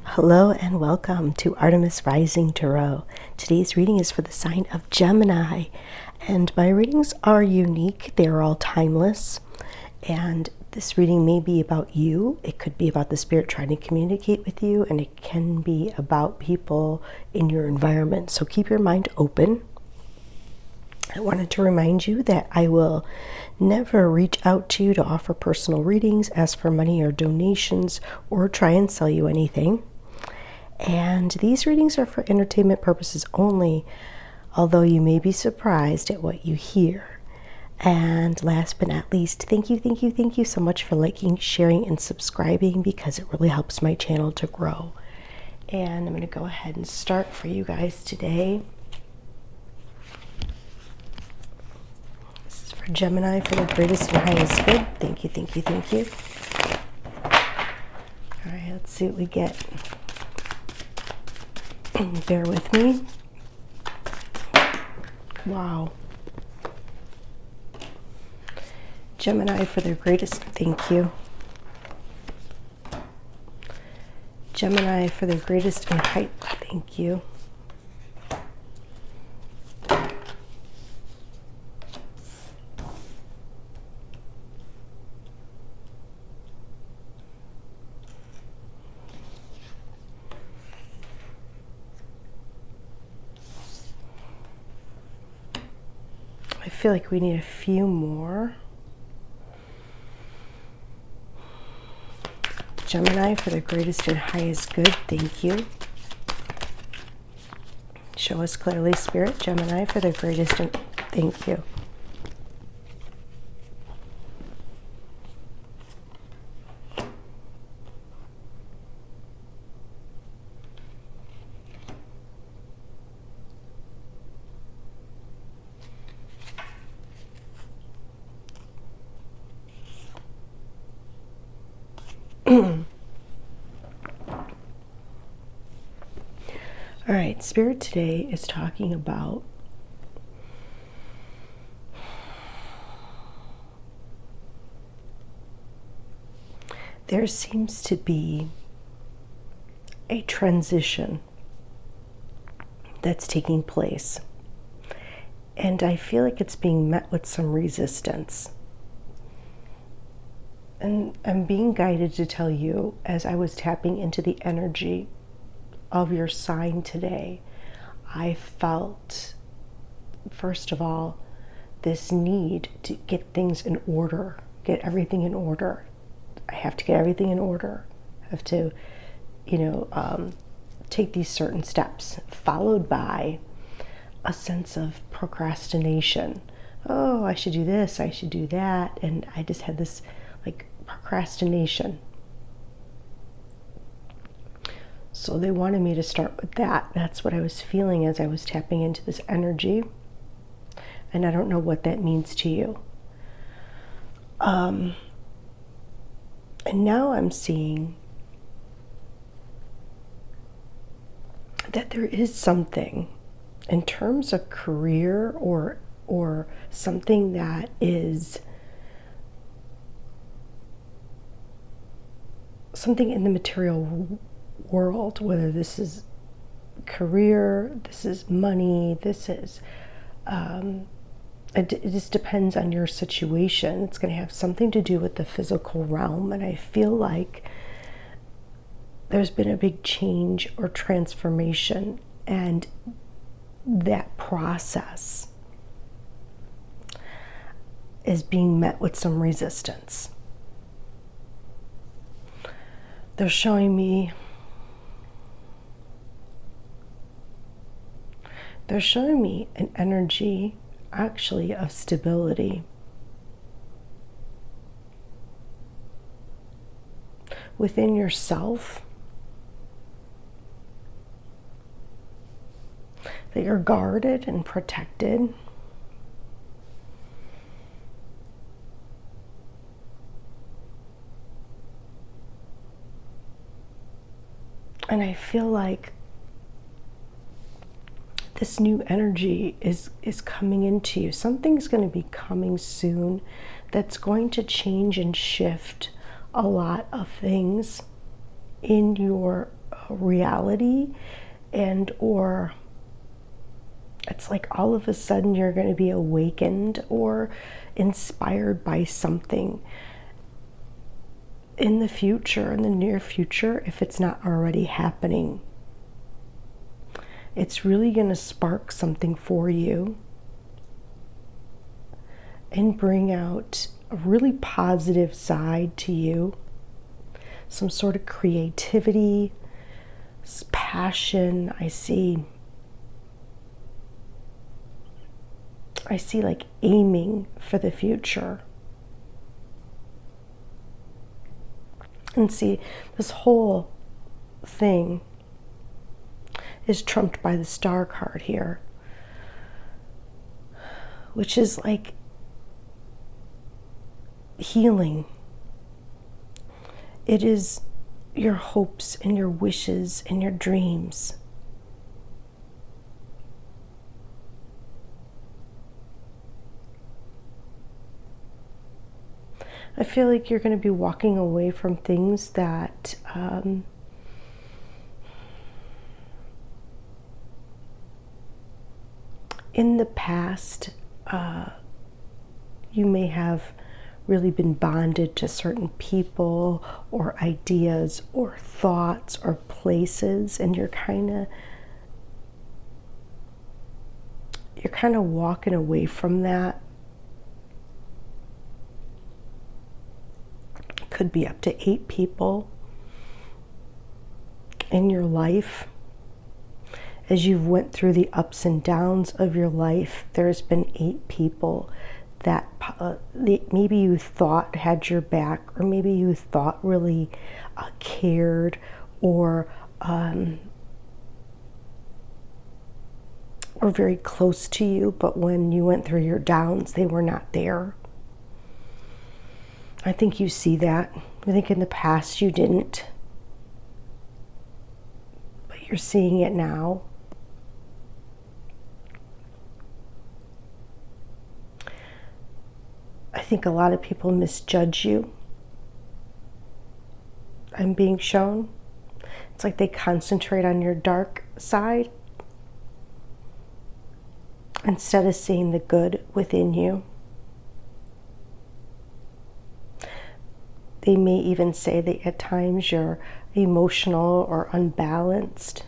Hello and welcome to Artemis Rising Tarot. Today's reading is for the sign of Gemini, and my readings are unique. They are all timeless, and this reading may be about you. It could be about the spirit trying to communicate with you, and it can be about people in your environment. So keep your mind open. I wanted to remind you that I will never reach out to you to offer personal readings, ask for money or donations, or try and sell you anything. And these readings are for entertainment purposes only, although you may be surprised at what you hear. And last but not least, thank you so much for liking, sharing, and subscribing, because it really helps my channel to grow. And I'm going to go ahead and start for you guys today. This is for Gemini, for the greatest and highest good. Thank you. All right, let's see what we get. Bear with me. Wow. Gemini, for their greatest, thank you. Gemini, for their greatest in height, thank you. I feel like we need a few more. Gemini, for the greatest and highest good, thank you. Show us clearly, Spirit. Gemini, for the greatest and thank you. All right, Spirit today is talking about there seems to be a transition that's taking place, and I feel like it's being met with some resistance. And I'm being guided to tell you, as I was tapping into the energy of your sign today, I felt, first of all, this need to get things in order, get everything in order. I have to get everything in order. I have to, take these certain steps, followed by a sense of procrastination. Oh, I should do this, I should do that. And I just had this procrastination. So they wanted me to start with that. That's what I was feeling as I was tapping into this energy. And I don't know what that means to you. And now I'm seeing that there is something in terms of career or something that is something in the material world, whether this is career, this is money, this is it just depends on your situation. It's going to have something to do with the physical realm, and I feel like there's been a big change or transformation, and that process is being met with some resistance. They're showing me an energy actually of stability within yourself, that you're guarded and protected. And I feel like this new energy is coming into you. Something's going to be coming soon that's going to change and shift a lot of things in your reality, and or it's like all of a sudden you're going to be awakened or inspired by something in the future, in the near future, if it's not already happening. It's really going to spark something for you and bring out a really positive side to you, some sort of creativity, passion. I see like aiming for the future. And see, this whole thing is trumped by the Star card here, which is like healing. It is your hopes and your wishes and your dreams. I feel like you're going to be walking away from things that in the past you may have really been bonded to certain people or ideas or thoughts or places, and you're kind of walking away from that. Could be up to 8 people in your life. As you've went through the ups and downs of your life, there's been 8 people that maybe you thought had your back, or maybe you thought really cared, or very close to you, but when you went through your downs, they were not there. I think you see that. I think in the past you didn't, but you're seeing it now. I think a lot of people misjudge you. I'm being shown. It's like they concentrate on your dark side instead of seeing the good within you. They may even say that at times you're emotional or unbalanced.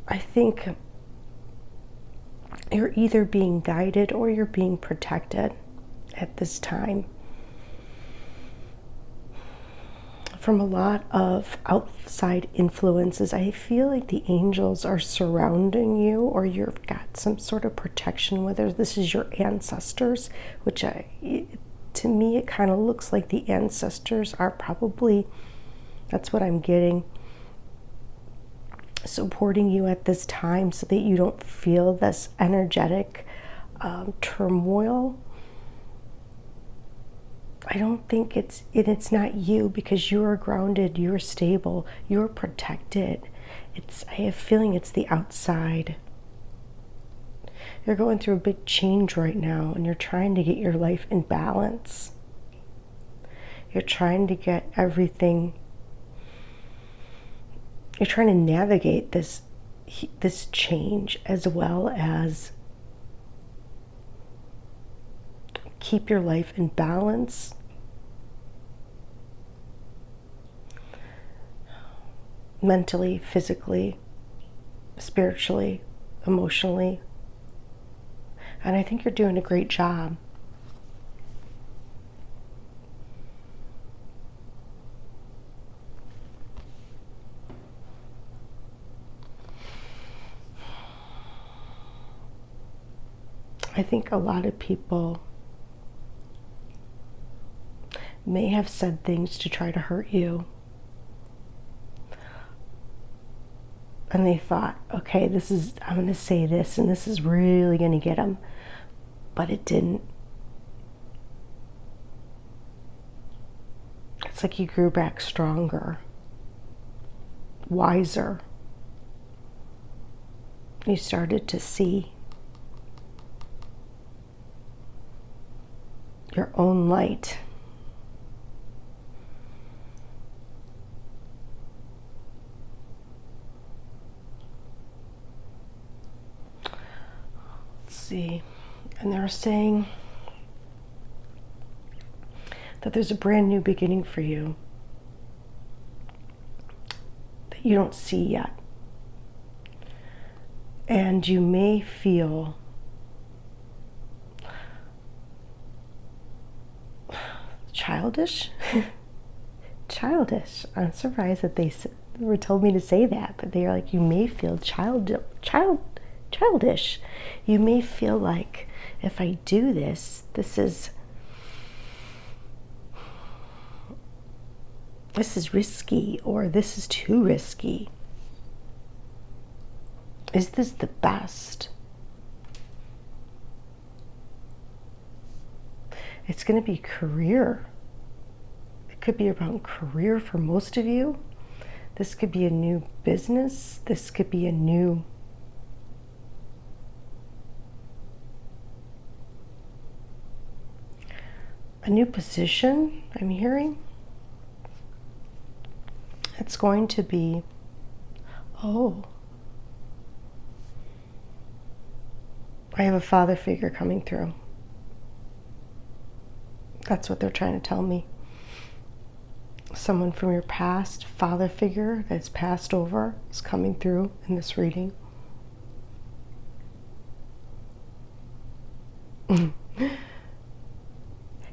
I think you're either being guided or you're being protected at this time from a lot of outside influences. I feel like the angels are surrounding you, or you've got some sort of protection, whether this is your ancestors, which to me it kind of looks like the ancestors are probably, that's what I'm getting, supporting you at this time so that you don't feel this energetic turmoil. I don't think it's not you, because you are grounded, you're stable, you're protected. I have a feeling it's the outside. You're going through a big change right now, and you're trying to get your life in balance. You're trying to get everything. You're trying to navigate this change, as well as keep your life in balance. Mentally, physically, spiritually, emotionally. And I think you're doing a great job. I think a lot of people may have said things to try to hurt you. And they thought, okay, I'm going to say this, and this is really going to get them. But it didn't. It's like you grew back stronger, wiser. You started to see your own light. Let's see. And they're saying that there's a brand new beginning for you that you don't see yet. And you may feel childish. Childish. I'm surprised that they were told me to say that, but they're like, you may feel childish. You may feel like, if I do this, this is risky, or this is too risky. Is this the best? It's going to be career. It could be about career for most of you. This could be a new business. This could be a new position, I'm hearing. It's going to be, I have a father figure coming through. That's what they're trying to tell me. Someone from your past, father figure that's passed over, is coming through in this reading.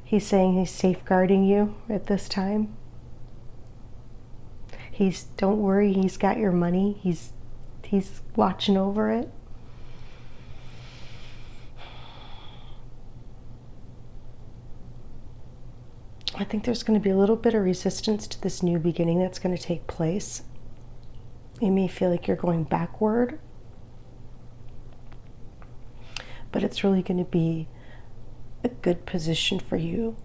He's saying he's safeguarding you at this time. Don't worry, he's got your money. He's watching over it. I think there's going to be a little bit of resistance to this new beginning that's going to take place. You may feel like you're going backward, but it's really going to be a good position for you.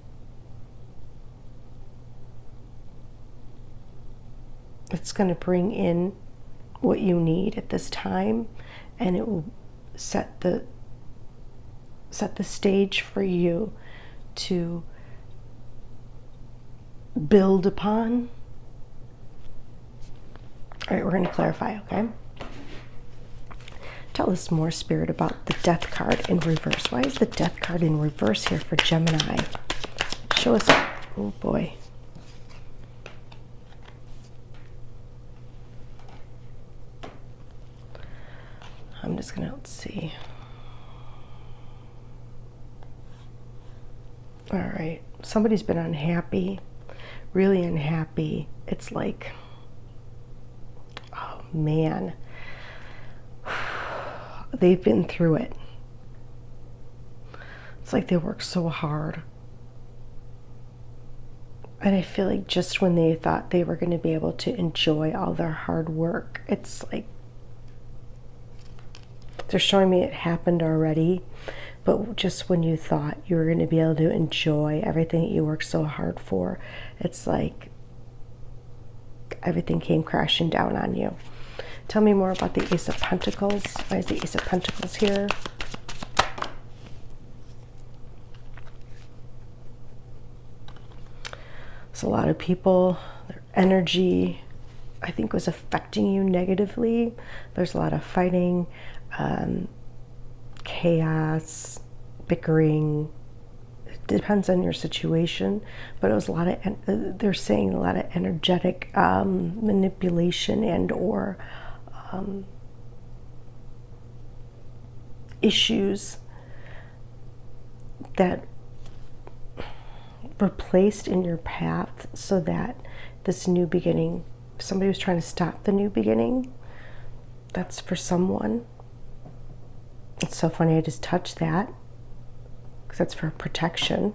It's going to bring in what you need at this time, and it will set the stage for you to build upon. All right, we're going to clarify, okay? Tell us more, Spirit, about the Death card in reverse. Why is the Death card in reverse here for Gemini? Show us. Oh boy. I'm just gonna, let's see. All right, somebody's been unhappy, really unhappy. It's like, oh man, they've been through it. It's like they worked so hard. And I feel like just when they thought they were going to be able to enjoy all their hard work, it's like they're showing me it happened already. But just when you thought you were going to be able to enjoy everything that you worked so hard for, it's like everything came crashing down on you. Tell me more about the Ace of Pentacles. Why is the Ace of Pentacles here? So a lot of people, their energy, I think, was affecting you negatively. There's a lot of fighting, chaos, bickering. It depends on your situation, but it was a lot of, they're saying a lot of energetic manipulation and or issues that were placed in your path so that this new beginning, somebody was trying to stop the new beginning. That's for someone. It's so funny, I just touched that because that's for protection.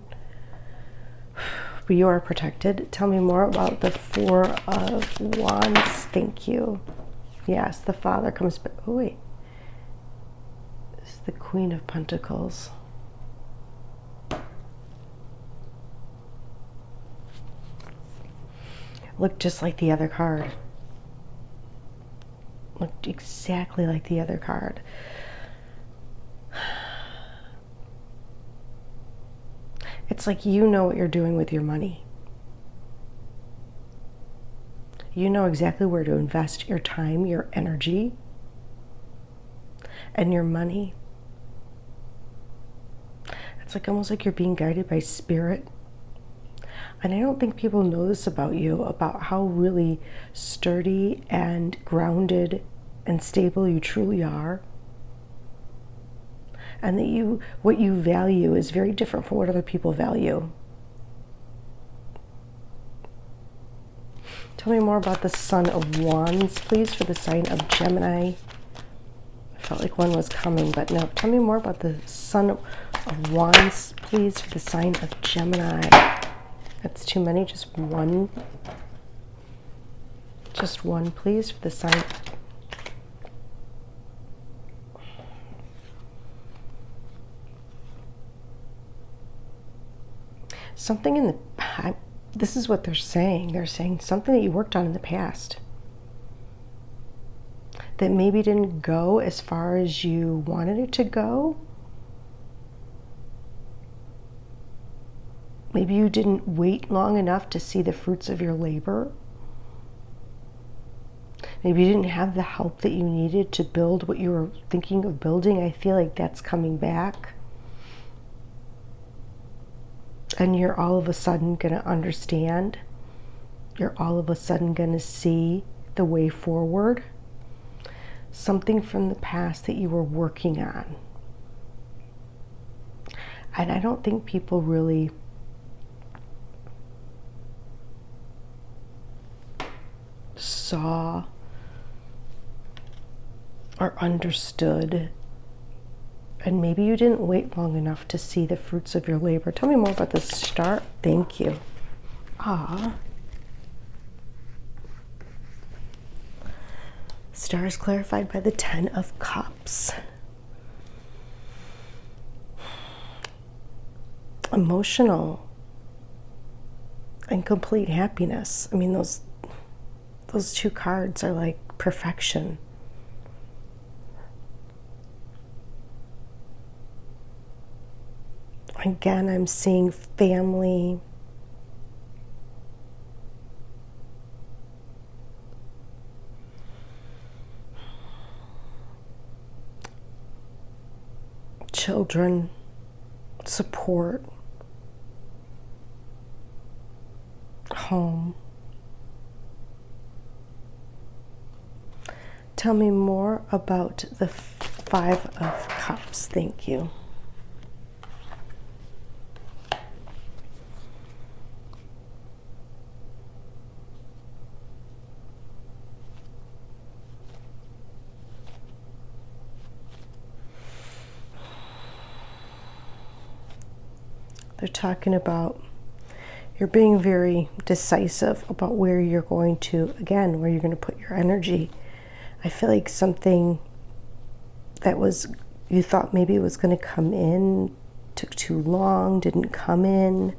But you are protected. Tell me more about the Four of Wands. Thank you. Yes, the Father comes back. Oh wait, this is the Queen of Pentacles. looked just like the other card. Looked exactly like the other card. It's like you know what you're doing with your money. You know exactly where to invest your time, your energy, and your money. It's like almost like you're being guided by spirit. And I don't think people know this about you, about how really sturdy and grounded and stable you truly are. And that what you value is very different from what other people value. Tell me more about the Son of Wands, please, for the sign of Gemini. I felt like one was coming, but no. Tell me more about the Son of Wands, please, for the sign of Gemini. That's too many, just one. Just one, please, for the sign. Something in the, this is what they're saying. They're saying something that you worked on in the past that maybe didn't go as far as you wanted it to go. Maybe you didn't wait long enough to see the fruits of your labor. Maybe you didn't have the help that you needed to build what you were thinking of building. I feel like that's coming back. And you're all of a sudden going to understand. You're all of a sudden going to see the way forward. Something from the past that you were working on. And I don't think people really saw or understood. And maybe you didn't wait long enough to see the fruits of your labor. Tell me more about the star. Thank you. Star is clarified by the 10 of Cups. Emotional and complete happiness. I mean, those two cards are like perfection. Again, I'm seeing family. Children, support, home. Tell me more about the 5 of Cups. Thank you. They're talking about you're being very decisive about where you're going to, again, where you're going to put your energy. I feel like something that was, you thought maybe it was going to come in, took too long, didn't come in.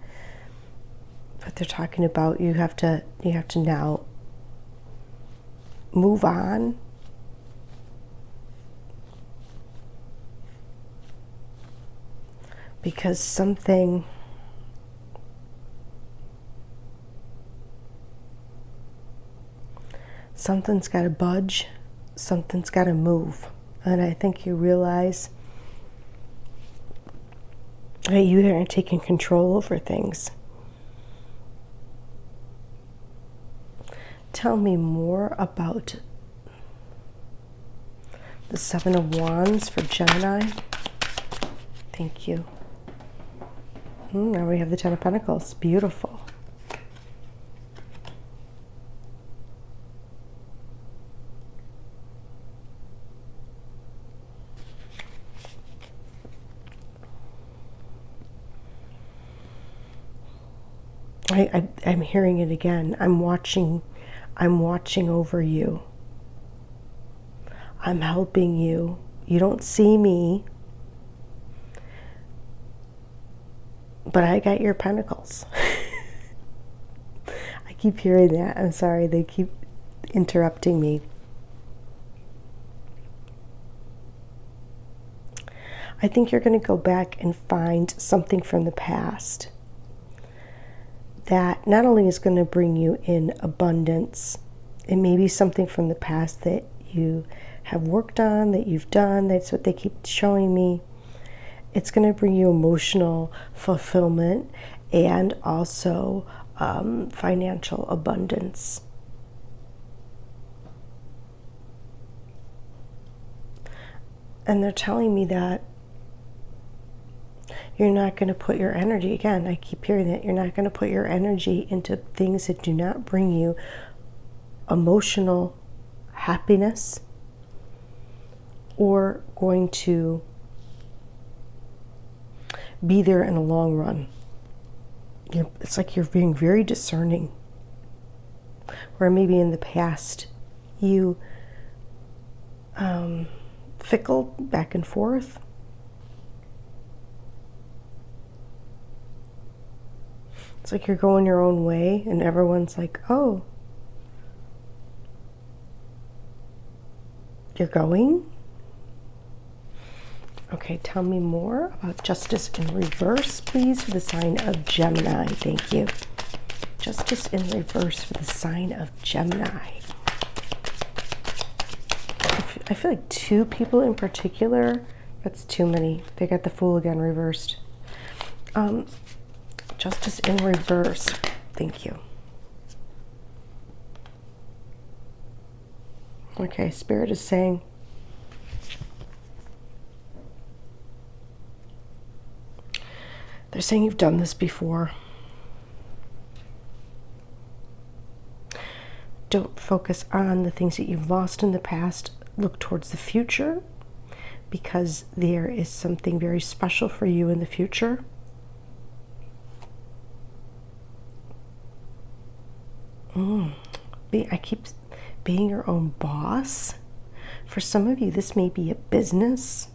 But they're talking about you have to now move on. Because something's got to budge, something's got to move. And I think you realize that you are taking control over things. Tell me more about the 7 of Wands for Gemini. Thank you. Now we have the 10 of Pentacles. Beautiful. I'm hearing it again. I'm watching over you. I'm helping you. You don't see me, but I got your pentacles. I keep hearing that. I'm sorry, they keep interrupting me. I think you're going to go back and find something from the past that not only is going to bring you in abundance, it may be something from the past that you have worked on, that you've done. That's what they keep showing me. It's going to bring you emotional fulfillment and also financial abundance. And they're telling me that you're not going to put your energy, again, I keep hearing that, you're not going to put your energy into things that do not bring you emotional happiness or going to be there in the long run. It's like you're being very discerning. Where maybe in the past you fickled back and forth. It's like you're going your own way and everyone's like, oh, you're going? Okay, tell me more about justice in reverse, please, for the sign of Gemini. Thank you. Justice in reverse for the sign of Gemini. I feel like two people in particular, that's too many. They got the Fool again reversed. Justice in reverse. Thank you. Okay, Spirit is saying, they're saying you've done this before. Don't focus on the things that you've lost in the past. Look towards the future, because there is something very special for you in the future. I keep being your own boss. For some of you, this may be a business.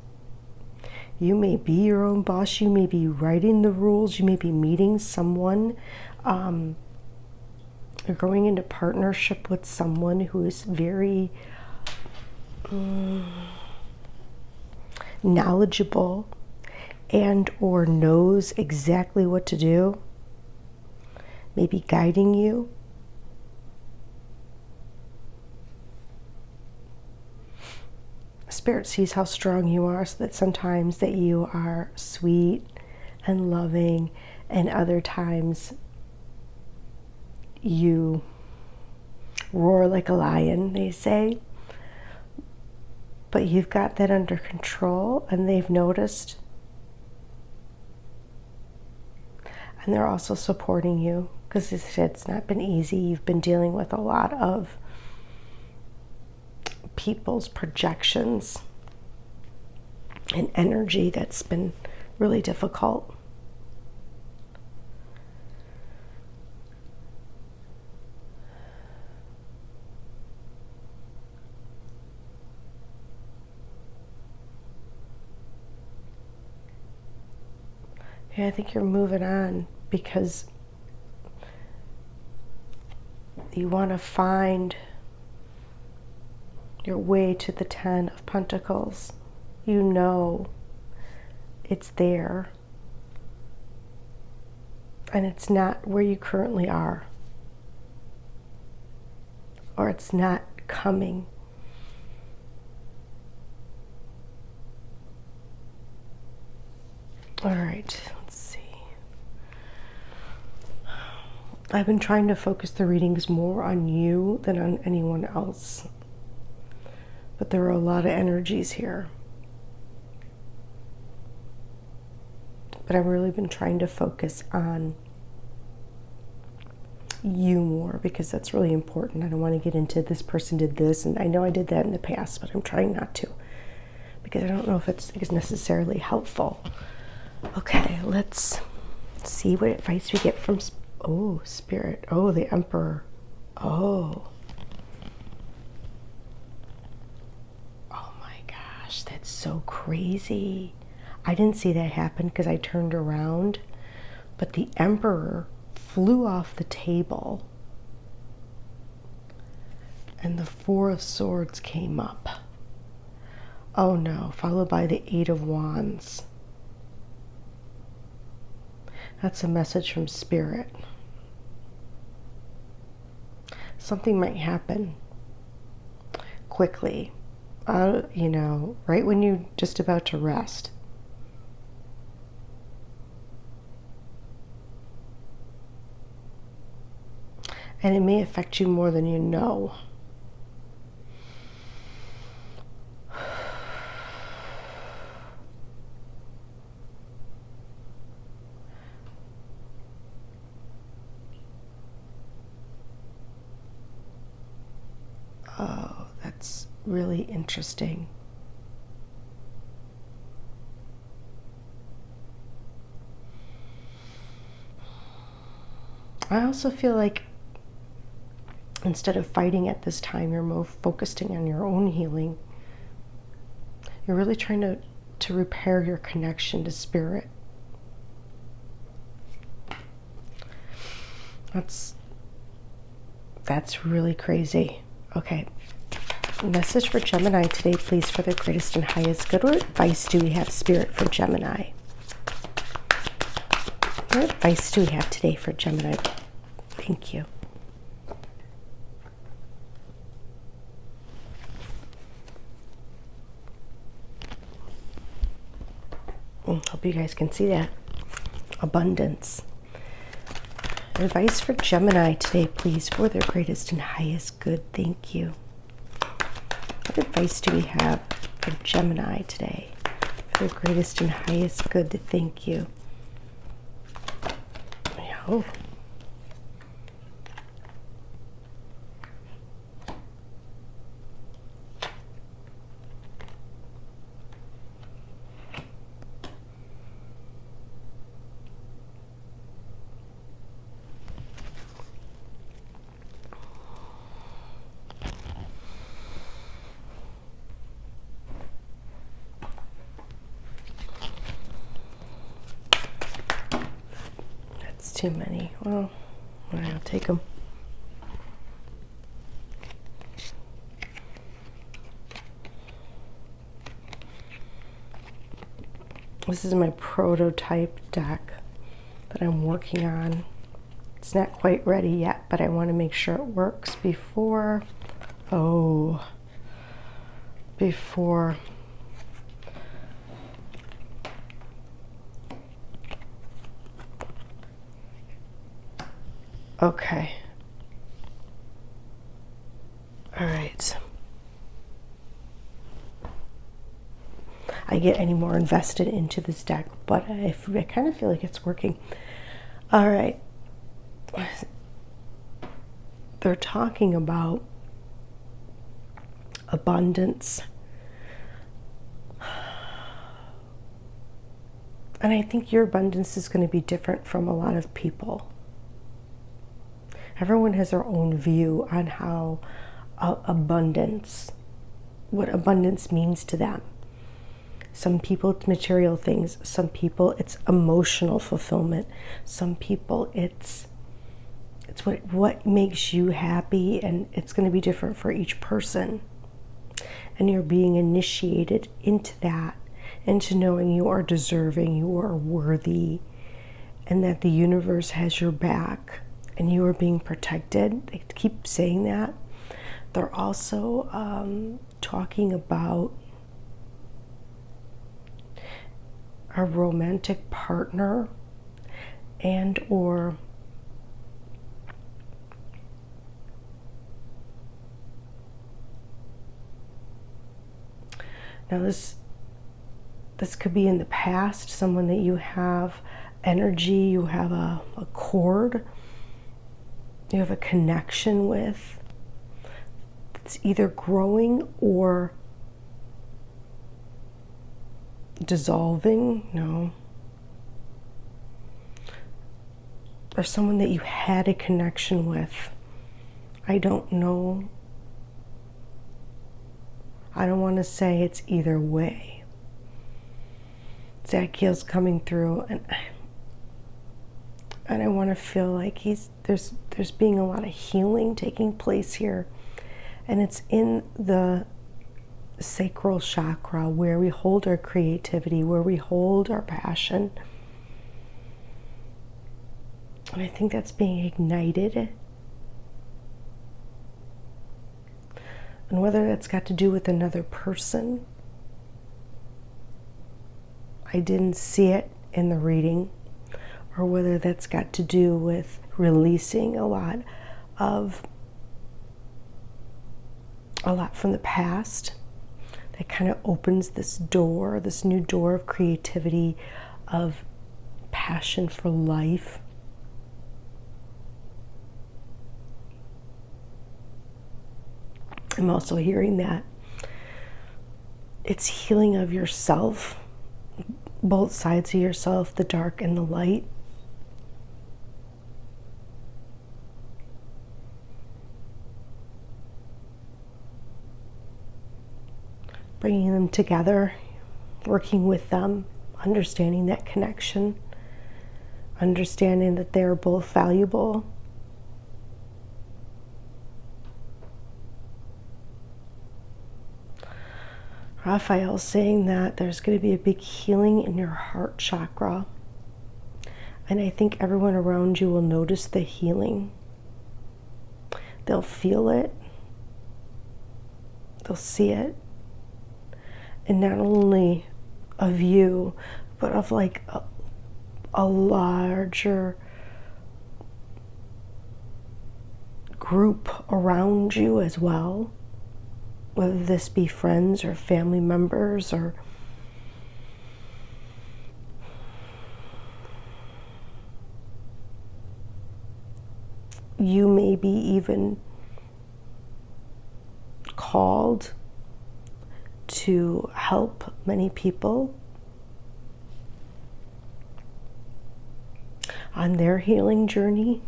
You may be your own boss. You may be writing the rules. You may be meeting someone. You're going into partnership with someone who is very knowledgeable and or knows exactly what to do. Maybe guiding you. Spirit sees how strong you are, so that sometimes that you are sweet and loving, and other times you roar like a lion, they say. But you've got that under control, and they've noticed. And they're also supporting you, because it's not been easy. You've been dealing with a lot of people's projections and energy that's been really difficult. Yeah, I think you're moving on because you want to find your way to the 10 of Pentacles. You know it's there. And it's not where you currently are. Or it's not coming. All right, let's see. I've been trying to focus the readings more on you than on anyone else. But there are a lot of energies here. But I've really been trying to focus on you more, because that's really important. I don't want to get into this person did this, and I know I did that in the past, but I'm trying not to, because I don't know if it's necessarily helpful. Okay, let's see what advice we get from Spirit. Oh, the Emperor. Oh my gosh, that's so crazy. I didn't see that happen because I turned around, but the Emperor flew off the table And the Four of Swords came up. Oh no, followed by the Eight of Wands. That's a message from Spirit. Something might happen quickly, you know, right when you're just about to rest. And it may affect you more than you know. Oh, that's really interesting. I also feel like instead of fighting at this time, you're more focusing on your own healing. You're really trying to repair your connection to Spirit. That's really crazy. Okay. Message for Gemini today, please, for the greatest and highest good. What advice do we have, Spirit, for Gemini? What advice do we have today for Gemini? Thank you. Hope you guys can see that. Abundance. Advice for Gemini today, please, for their greatest and highest good. Thank you. What advice do we have for Gemini today, for their greatest and highest good? Thank you. Oh. Too many. Well, I'll take them. This is my prototype deck that I'm working on. It's not quite ready yet, but I want to make sure it works before. Okay. All right. I get any more invested into this deck, but I kind of feel like it's working. All right. They're talking about abundance. And I think your abundance is going to be different from a lot of people. Everyone has their own view on how what abundance means to them. Some people it's material things. Some people it's emotional fulfillment. Some people it's what makes you happy, and it's going to be different for each person. And you're being initiated into that, into knowing you are deserving, you are worthy, and that the universe has your back. And you are being protected. They keep saying that. They're also talking about a romantic partner and or now this could be in the past, someone that you have energy, you have a cord, you have a connection with. It's either growing or dissolving, no. Or someone that you had a connection with. I don't know. I don't want to say it's either way. Zacchaeus coming through, and I want to feel like there's being a lot of healing taking place here. And it's in the sacral chakra, where we hold our creativity, where we hold our passion. And I think that's being ignited. And whether that's got to do with another person, I didn't see it in the reading, or whether that's got to do with releasing a lot from the past, that kind of opens this door, this new door of creativity, of passion for life. I'm also hearing that it's healing of yourself, both sides of yourself, the dark and the light. Bringing them together, working with them, understanding that connection, understanding that they're both valuable. Raphael's saying that there's going to be a big healing in your heart chakra. And I think everyone around you will notice the healing. They'll feel it. They'll see it. And not only of you, but of like a larger group around you as well. Whether this be friends or family members, or you may be even called to help many people on their healing journey.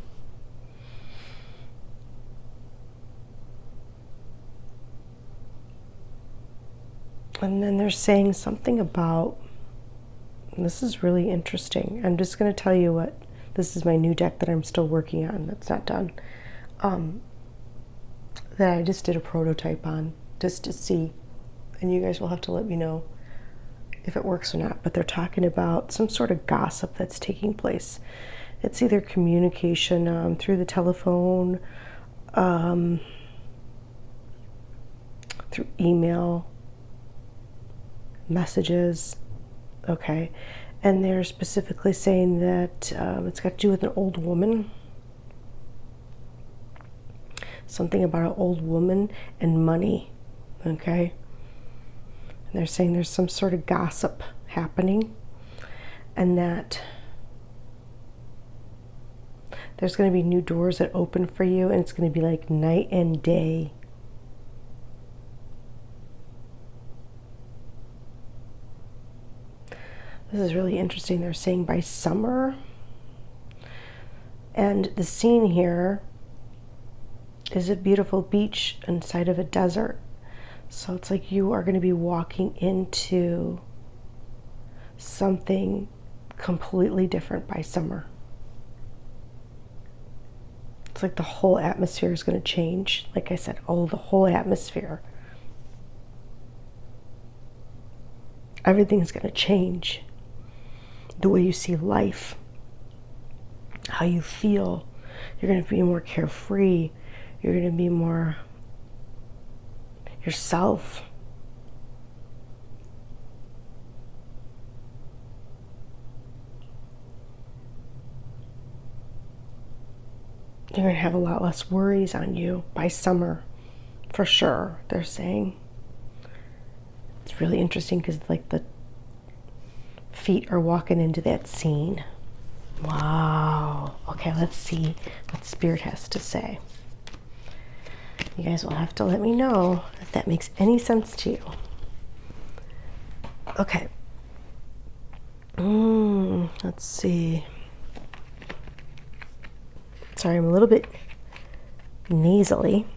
And then they're saying something about, and this is really interesting. I'm just going to tell you what, this is my new deck that I'm still working on, that's not done, that I just did a prototype on, just to see. And you guys will have to let me know if it works or not. But they're talking about some sort of gossip that's taking place. It's either communication through the telephone, through email, messages, okay? And they're specifically saying that it's got to do with an old woman. Something about an old woman and money, okay? And they're saying there's some sort of gossip happening, and that there's going to be new doors that open for you, and it's going to be like night and day. This is really interesting. They're saying by summer. And the scene here is a beautiful beach inside of a desert. So it's like you are going to be walking into something completely different by summer. It's like the whole atmosphere is going to change. Like I said, the whole atmosphere. Everything's going to change. The way you see life, how you feel. You're going to be more carefree. You're going to be more yourself. You're going to have a lot less worries on you by summer, for sure, they're saying. It's really interesting because like the feet are walking into that scene. Wow. Okay, let's see what Spirit has to say. You guys will have to let me know if that makes any sense to you. Okay. Let's see. Sorry, I'm a little bit nasally.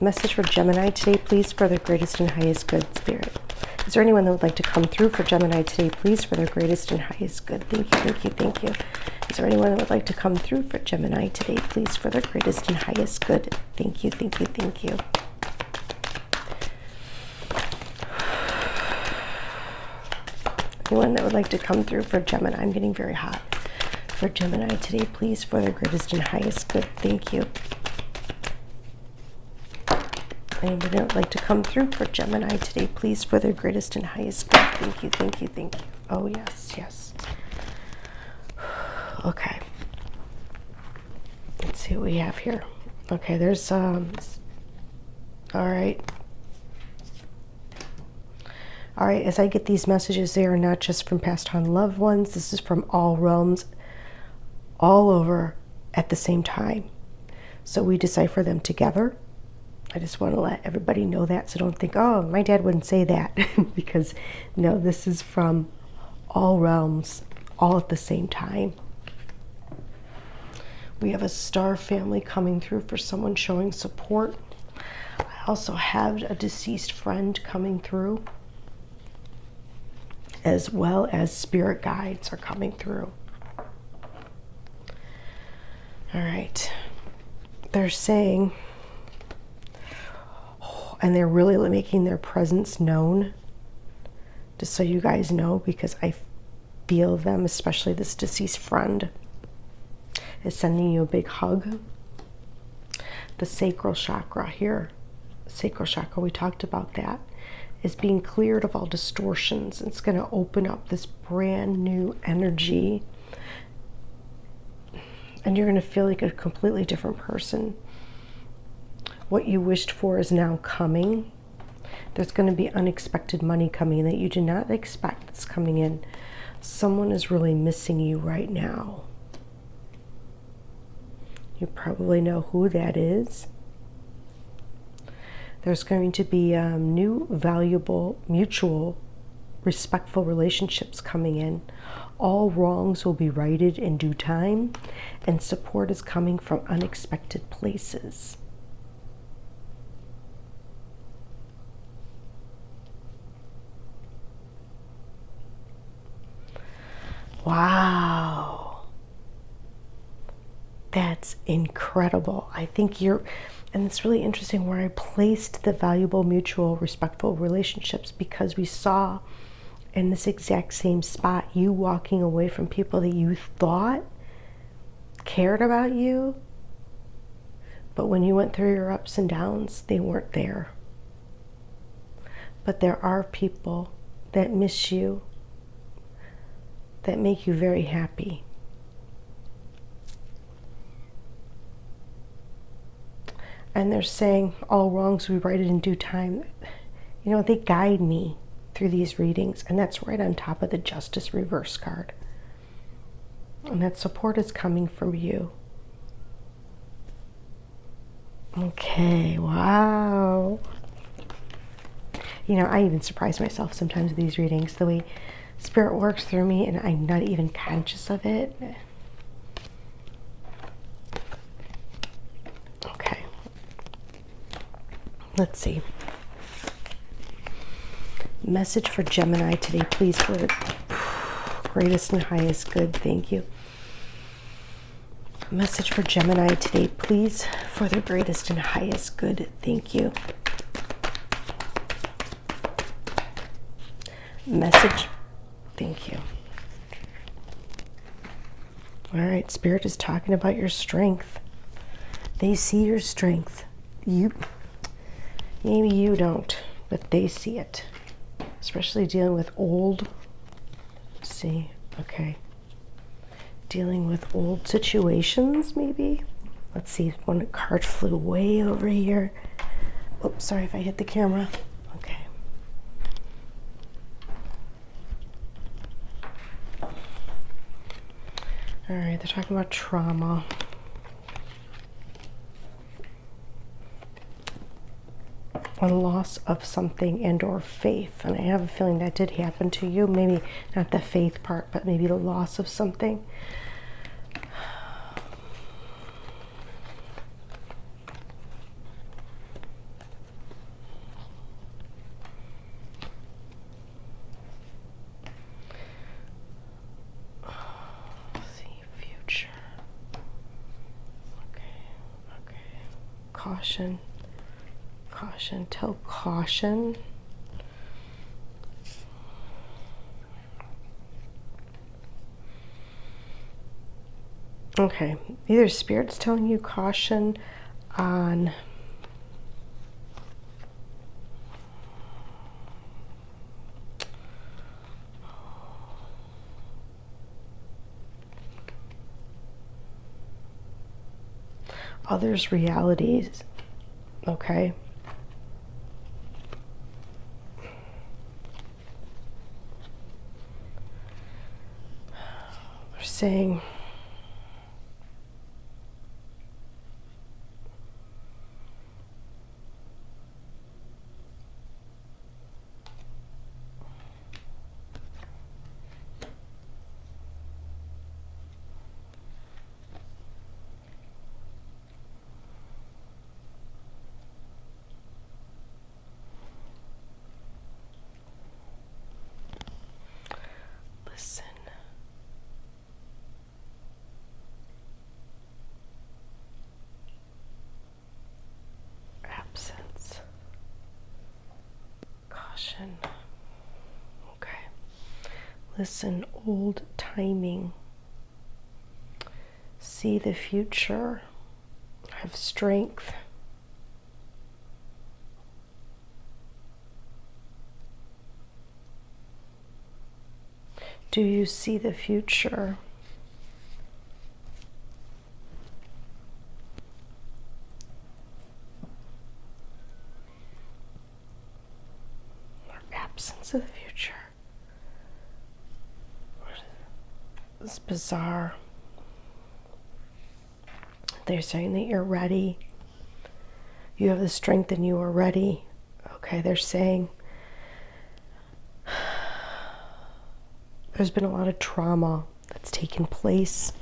Message for Gemini today, please, for their greatest and highest good, Spirit. Is there anyone that would like to come through for Gemini today, please, for their greatest and highest good? Thank you, thank you, thank you. Is there anyone that would like to come through for Gemini today, please, for their greatest and highest good? Thank you, thank you, thank you. Anyone that would like to come through for Gemini? I'm getting very hot. For Gemini today, please, for their greatest and highest good. Thank you. Anybody that would like to come through for Gemini today, please, for their greatest and highest good. Thank you, thank you, thank you. Oh, yes, yes. Okay. Let's see what we have here. Okay, there's, all right. All right, as I get these messages, they are not just from passed on loved ones. This is from all realms, all over at the same time. So we decipher them together. I just want to let everybody know that, so don't think, oh, my dad wouldn't say that. Because, no, this is from all realms, all at the same time. We have a star family coming through for someone showing support. I also have a deceased friend coming through, as well as spirit guides are coming through. All right. They're saying, and they're really making their presence known, just so you guys know, because I feel them, especially this deceased friend, is sending you a big hug. The sacral chakra here, sacral chakra, we talked about that, is being cleared of all distortions. It's going to open up this brand new energy, and you're going to feel like a completely different person. What you wished for is now coming. There's going to be unexpected money coming in that you did not expect. It's coming in. Someone is really missing you right now. You probably know who that is. There's going to be new, valuable, mutual, respectful relationships coming in. All wrongs will be righted in due time, and support is coming from unexpected places. Wow. That's incredible. I think and it's really interesting where I placed the valuable, mutual, respectful relationships, because we saw in this exact same spot you walking away from people that you thought cared about you, but when you went through your ups and downs, they weren't there. But there are people that miss you, that make you very happy. And they're saying all wrongs will be righted in due time. You know, they guide me through these readings, and that's right on top of the Justice reverse card. And that support is coming from you. Okay, wow. You know, I even surprise myself sometimes with these readings, the way Spirit works through me, and I'm not even conscious of it. Okay. Let's see. Message for Gemini today, please, for the greatest and highest good. Thank you. Message for Gemini today, please, for the greatest and highest good. Thank you. Message. Thank you. All right, Spirit is talking about your strength. They see your strength. Maybe you don't, but they see it. Especially dealing with old. Let's see, okay. Dealing with old situations, maybe. Let's see, one card flew way over here. Oops, sorry if I hit the camera. Okay. All right, they're talking about trauma. A loss of something and or faith. And I have a feeling that did happen to you. Maybe not the faith part, but maybe the loss of something. Let's see, caution, tell caution. Okay, either Spirit's telling you caution on others' realities, okay? They're saying listen. Absence. Caution. Okay. Listen, old timing. See the future. Have strength. Do you see the future? Or absence of the future? It's bizarre. They're saying that you're ready. You have the strength and you are ready. Okay, they're saying there's been a lot of trauma that's taken place,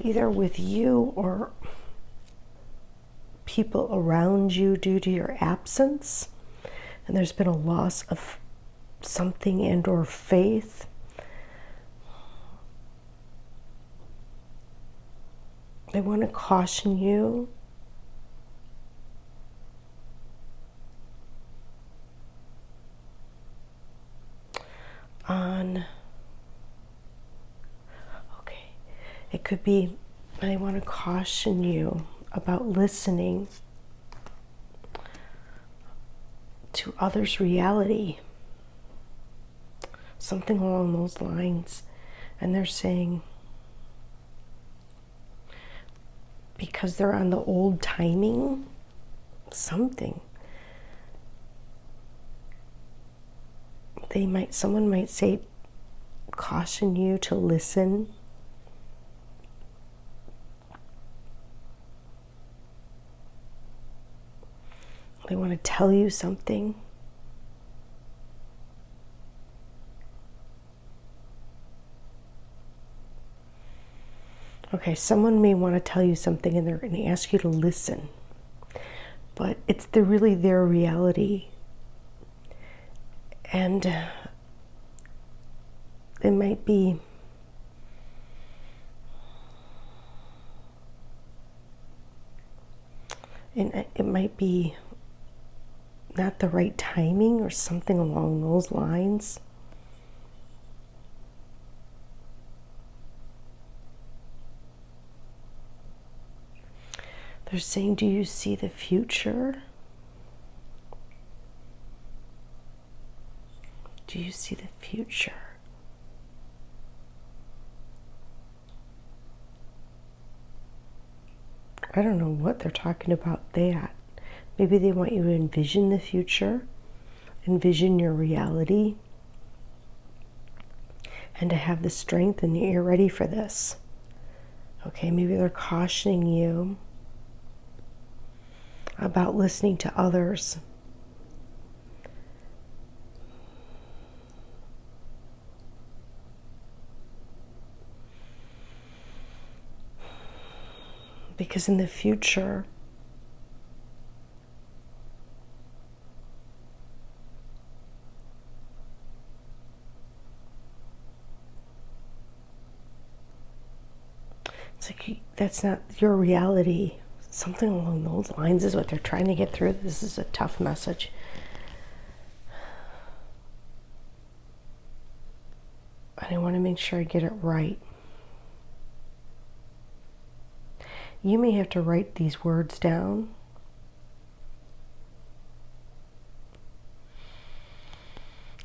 either with you or people around you due to your absence. And there's been a loss of something and or faith. They want to caution you on, okay, it could be, I want to caution you about listening to others' reality, something along those lines. And they're saying, because they're on the old timing, something, someone might say, caution you to listen. They want to tell you something. Okay, someone may want to tell you something and they're going to ask you to listen. But it's really their reality. And it might be not the right timing or something along those lines. They're saying, do you see the future? Do you see the future? I don't know what they're talking about that. Maybe they want you to envision the future, envision your reality, and to have the strength and you're ready for this. Okay, maybe they're cautioning you about listening to others. Because in the future, it's like that's not your reality. Something along those lines is what they're trying to get through. This is a tough message. And I want to make sure I get it right. You may have to write these words down.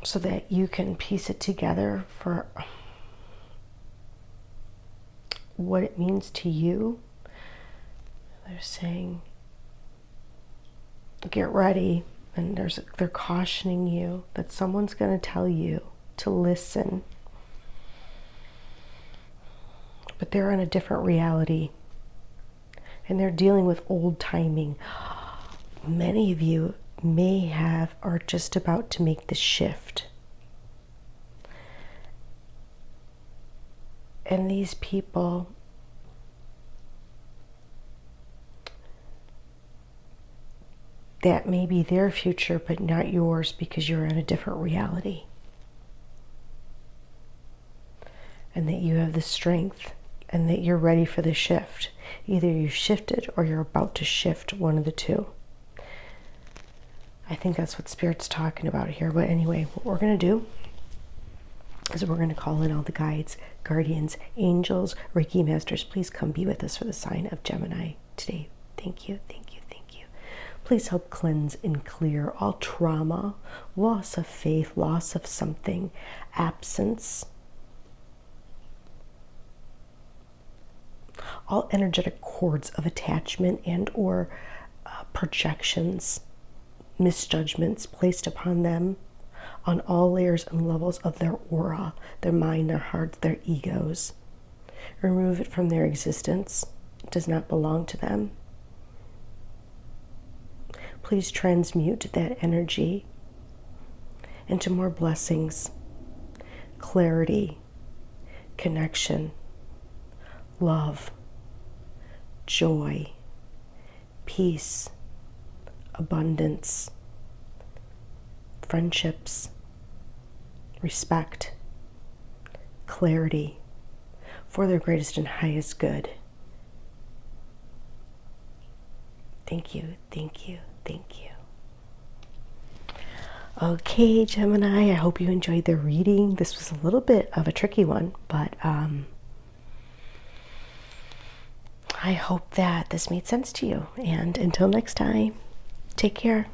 So that you can piece it together for what it means to you. They're saying, get ready, and they're cautioning you that someone's going to tell you to listen. But they're in a different reality, and they're dealing with old timing. Many of you are just about to make the shift. And these people, that may be their future, but not yours, because you're in a different reality. And that you have the strength, and that you're ready for the shift. Either you shifted or you're about to shift, one of the two. I think that's what Spirit's talking about here. But anyway, what we're going to do is we're going to call in all the guides, guardians, angels, Reiki masters. Please come be with us for the sign of Gemini today. Thank you, thank you, thank you. Please help cleanse and clear all trauma, loss of faith, loss of something, absence, all energetic cords of attachment and or projections, misjudgments placed upon them on all layers and levels of their aura, their mind, their hearts, their egos. Remove it from their existence. It does not belong to them. Please transmute that energy into more blessings, clarity, connection, love, joy, peace, abundance, friendships, respect, clarity, for their greatest and highest good. Thank you, thank you, thank you. Okay, Gemini, I hope you enjoyed the reading. This was a little bit of a tricky one, but I hope that this made sense to you. And until next time, take care.